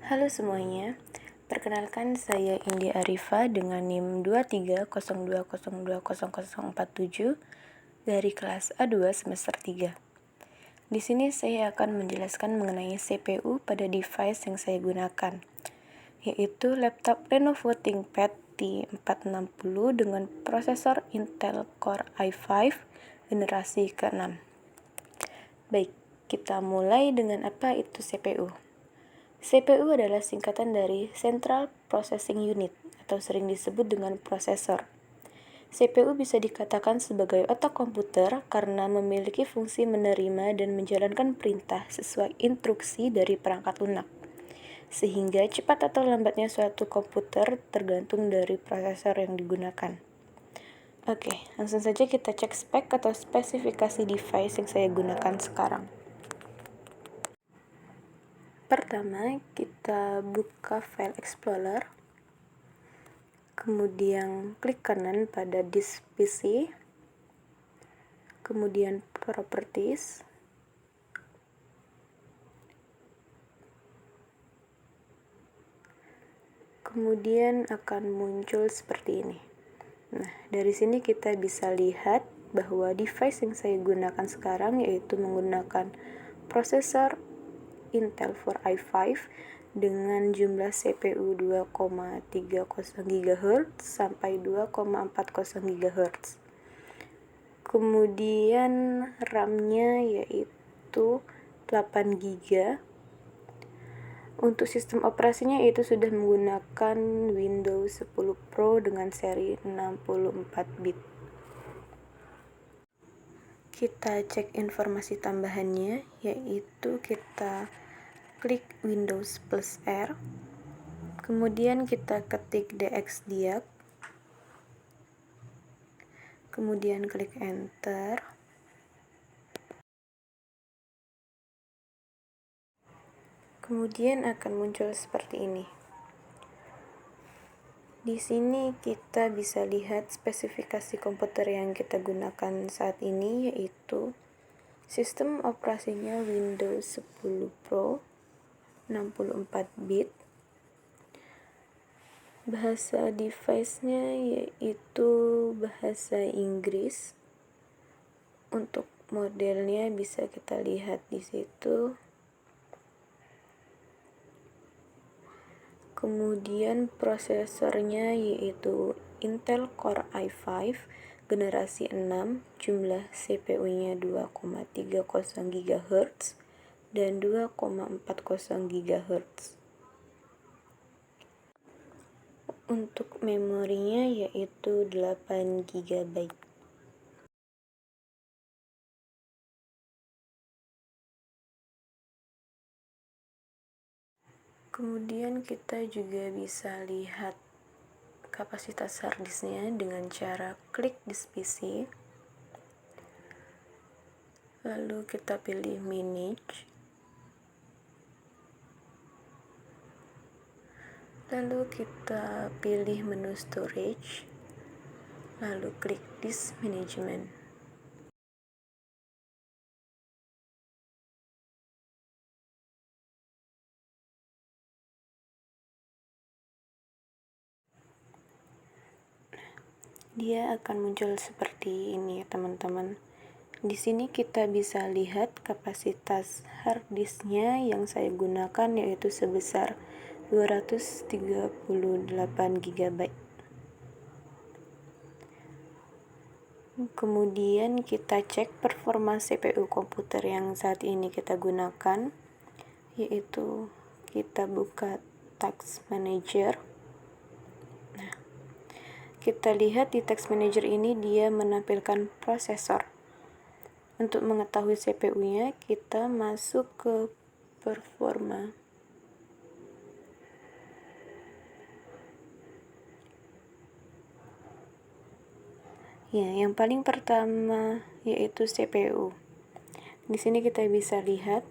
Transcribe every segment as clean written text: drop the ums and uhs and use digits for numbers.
Halo semuanya, perkenalkan saya Indi Arifa dengan NIM 2302020047 dari kelas A2 semester 3. Di sini saya akan menjelaskan mengenai CPU pada device yang saya gunakan, yaitu laptop Lenovo ThinkPad T460 dengan prosesor Intel Core i5 generasi ke-6. Baik, kita mulai dengan apa itu CPU. CPU adalah singkatan dari Central Processing Unit atau sering disebut dengan prosesor. CPU bisa dikatakan sebagai otak komputer karena memiliki fungsi menerima dan menjalankan perintah sesuai instruksi dari perangkat lunak. Sehingga cepat atau lambatnya suatu komputer tergantung dari prosesor yang digunakan. Oke, langsung saja kita cek spek atau spesifikasi device yang saya gunakan sekarang. Pertama, kita buka file Explorer, kemudian klik kanan pada disk PC, kemudian Properties, kemudian akan muncul seperti ini. Nah, dari sini kita bisa lihat bahwa device yang saya gunakan sekarang yaitu menggunakan prosesor Intel Core i5 dengan jumlah CPU 2,30 GHz sampai 2,40 GHz. Kemudian RAM-nya yaitu 8 GB. Untuk sistem operasinya itu sudah menggunakan Windows 10 Pro dengan seri 64 bit. Kita cek informasi tambahannya, yaitu kita klik Windows plus R, kemudian kita ketik dxdiag, kemudian klik enter. Kemudian akan muncul seperti ini. Di sini kita bisa lihat spesifikasi komputer yang kita gunakan saat ini, yaitu sistem operasinya Windows 10 Pro 64 bit. Bahasa device-nya yaitu bahasa Inggris. Untuk modelnya bisa kita lihat di situ. Kemudian prosesornya yaitu Intel Core i5 generasi 6, jumlah CPU-nya 2,30 GHz dan 2,40 GHz. Untuk memorinya yaitu 8 GB. Kemudian kita juga bisa lihat kapasitas harddisknya dengan cara klik disk PC, lalu kita pilih manage, lalu kita pilih menu storage, lalu klik disk management. Dia akan muncul seperti ini ya teman-teman. Di sini kita bisa lihat kapasitas harddisknya yang saya gunakan yaitu sebesar 238 GB. Kemudian kita cek performa CPU komputer yang saat ini kita gunakan, yaitu kita buka Task Manager. Kita lihat di Task Manager ini dia menampilkan prosesor. Untuk mengetahui CPU-nya, kita masuk ke performa. Ya, yang paling pertama yaitu CPU. Di sini kita bisa lihat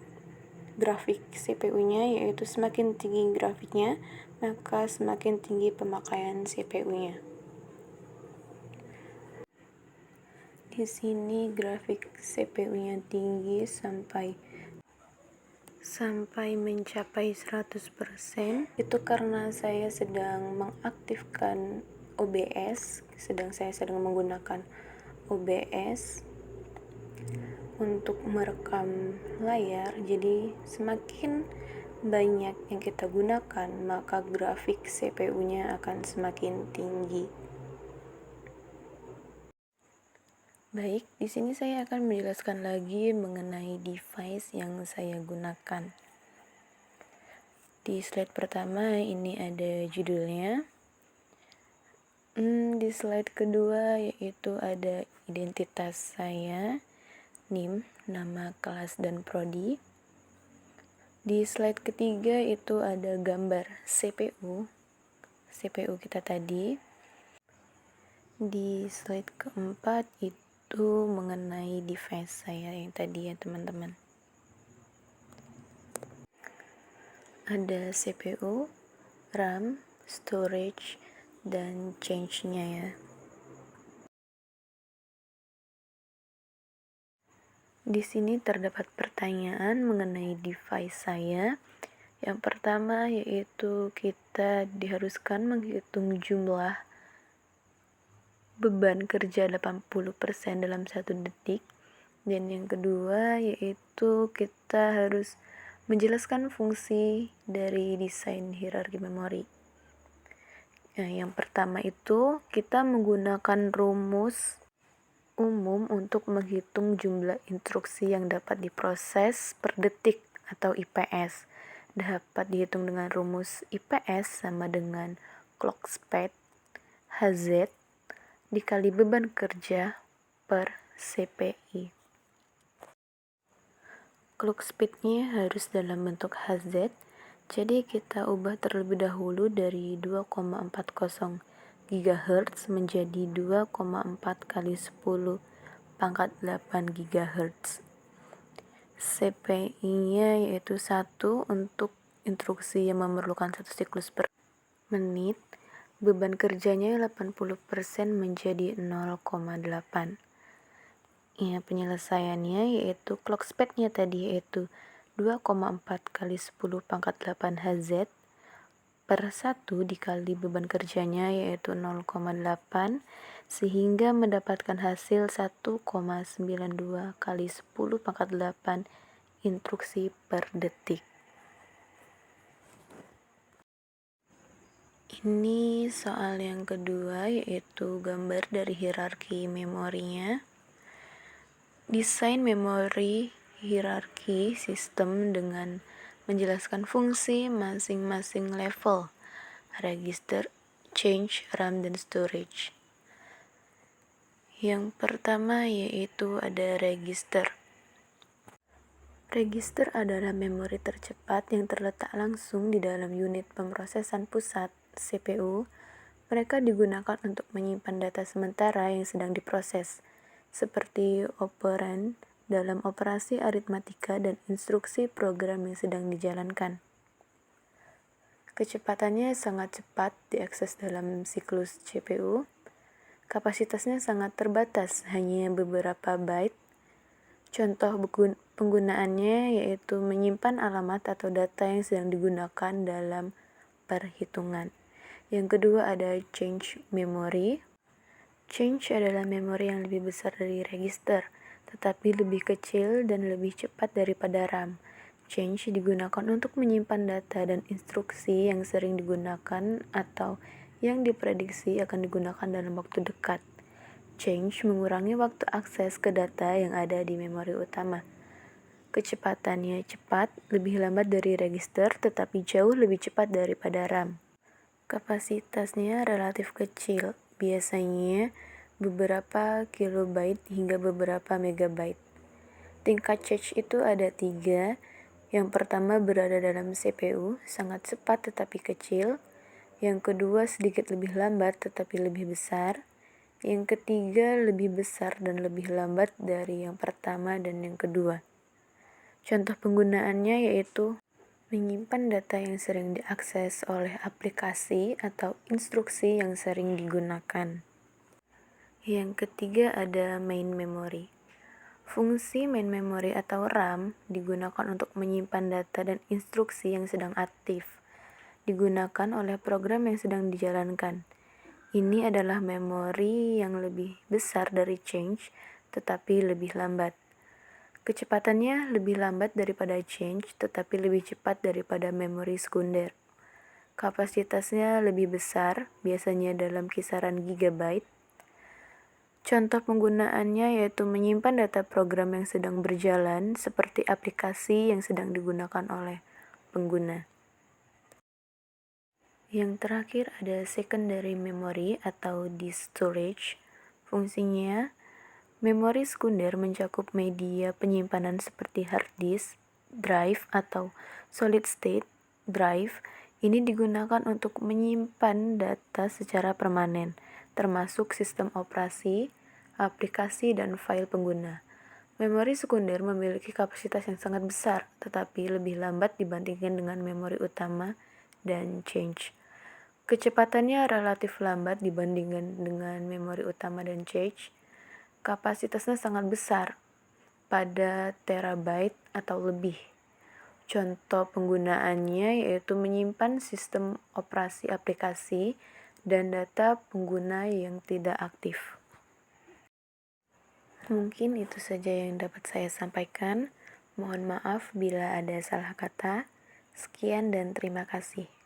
grafik CPU-nya, yaitu semakin tinggi grafiknya, maka semakin tinggi pemakaian CPU-nya. Di sini grafik CPU-nya tinggi sampai sampai mencapai 100% itu karena saya sedang mengaktifkan OBS, saya sedang menggunakan OBS untuk merekam layar. Jadi semakin banyak yang kita gunakan, maka grafik CPU-nya akan semakin tinggi. Baik, di sini saya akan menjelaskan lagi mengenai device yang saya gunakan. Di slide pertama ini ada judulnya. Di slide kedua yaitu ada identitas saya, NIM, nama kelas dan prodi. Di slide ketiga itu ada gambar CPU kita tadi. Di slide keempat itu mengenai device saya yang tadi ya teman-teman. Ada CPU, RAM, storage, dan change-nya ya. Di sini terdapat pertanyaan mengenai device saya. Yang pertama yaitu kita diharuskan menghitung jumlah beban kerja 80% dalam 1 detik. Dan yang kedua yaitu kita harus menjelaskan fungsi dari desain hierarki memori. Nah, yang pertama itu kita menggunakan rumus umum untuk menghitung jumlah instruksi yang dapat diproses per detik atau IPS. Dapat dihitung dengan rumus IPS sama dengan clock speed Hz dikali beban kerja per CPI. Clock speed-nya harus dalam bentuk Hz, jadi kita ubah terlebih dahulu dari 2,40 GHz menjadi 2,4 kali 10 pangkat 8 GHz. CPI-nya yaitu 1 untuk instruksi yang memerlukan 1 siklus per menit. Beban kerjanya 80% menjadi 0,8. Ya, penyelesaiannya yaitu clock speed-nya tadi yaitu 2,4 kali 10 pangkat 8 Hz per 1 dikali beban kerjanya yaitu 0,8 sehingga mendapatkan hasil 1,92 kali 10 pangkat 8 instruksi per detik. Ini soal yang kedua yaitu gambar dari hierarki memorinya. Desain memori hierarki sistem dengan menjelaskan fungsi masing-masing level, register, change, RAM, dan storage. Yang pertama yaitu ada register. Register adalah memori tercepat yang terletak langsung di dalam unit pemrosesan pusat CPU. Mereka digunakan untuk menyimpan data sementara yang sedang diproses, seperti operan dalam operasi aritmatika dan instruksi program yang sedang dijalankan. Kecepatannya sangat cepat diakses dalam siklus CPU. Kapasitasnya sangat terbatas, hanya beberapa byte. Contoh penggunaannya yaitu menyimpan alamat atau data yang sedang digunakan dalam perhitungan. Yang kedua ada change memory. Change adalah memori yang lebih besar dari register, tetapi lebih kecil dan lebih cepat daripada RAM. Change digunakan untuk menyimpan data dan instruksi yang sering digunakan atau yang diprediksi akan digunakan dalam waktu dekat. Change mengurangi waktu akses ke data yang ada di memori utama. Kecepatannya cepat, lebih lambat dari register, tetapi jauh lebih cepat daripada RAM. Kapasitasnya relatif kecil, biasanya beberapa kilobyte hingga beberapa megabyte. Tingkat cache itu ada 3. Yang pertama berada dalam CPU, sangat cepat tetapi kecil. Yang kedua sedikit lebih lambat tetapi lebih besar. Yang ketiga lebih besar dan lebih lambat dari yang pertama dan yang kedua. Contoh penggunaannya yaitu menyimpan data yang sering diakses oleh aplikasi atau instruksi yang sering digunakan. Yang ketiga ada main memory. Fungsi main memory atau RAM digunakan untuk menyimpan data dan instruksi yang sedang aktif, digunakan oleh program yang sedang dijalankan. Ini adalah memori yang lebih besar dari change, tetapi lebih lambat. Kecepatannya lebih lambat daripada change, tetapi lebih cepat daripada memori sekunder. Kapasitasnya lebih besar, biasanya dalam kisaran gigabyte. Contoh penggunaannya yaitu menyimpan data program yang sedang berjalan, seperti aplikasi yang sedang digunakan oleh pengguna. Yang terakhir ada secondary memory atau disk storage. Fungsinya, memori sekunder mencakup media penyimpanan seperti hard disk, drive, atau solid state drive. Ini digunakan untuk menyimpan data secara permanen, termasuk sistem operasi, aplikasi, dan file pengguna. Memori sekunder memiliki kapasitas yang sangat besar, tetapi lebih lambat dibandingkan dengan memori utama dan change. Kecepatannya relatif lambat dibandingkan dengan memori utama dan change. Kapasitasnya sangat besar, pada terabyte atau lebih. Contoh penggunaannya yaitu menyimpan sistem operasi aplikasi dan data pengguna yang tidak aktif. Mungkin itu saja yang dapat saya sampaikan. Mohon maaf bila ada salah kata. Sekian dan terima kasih.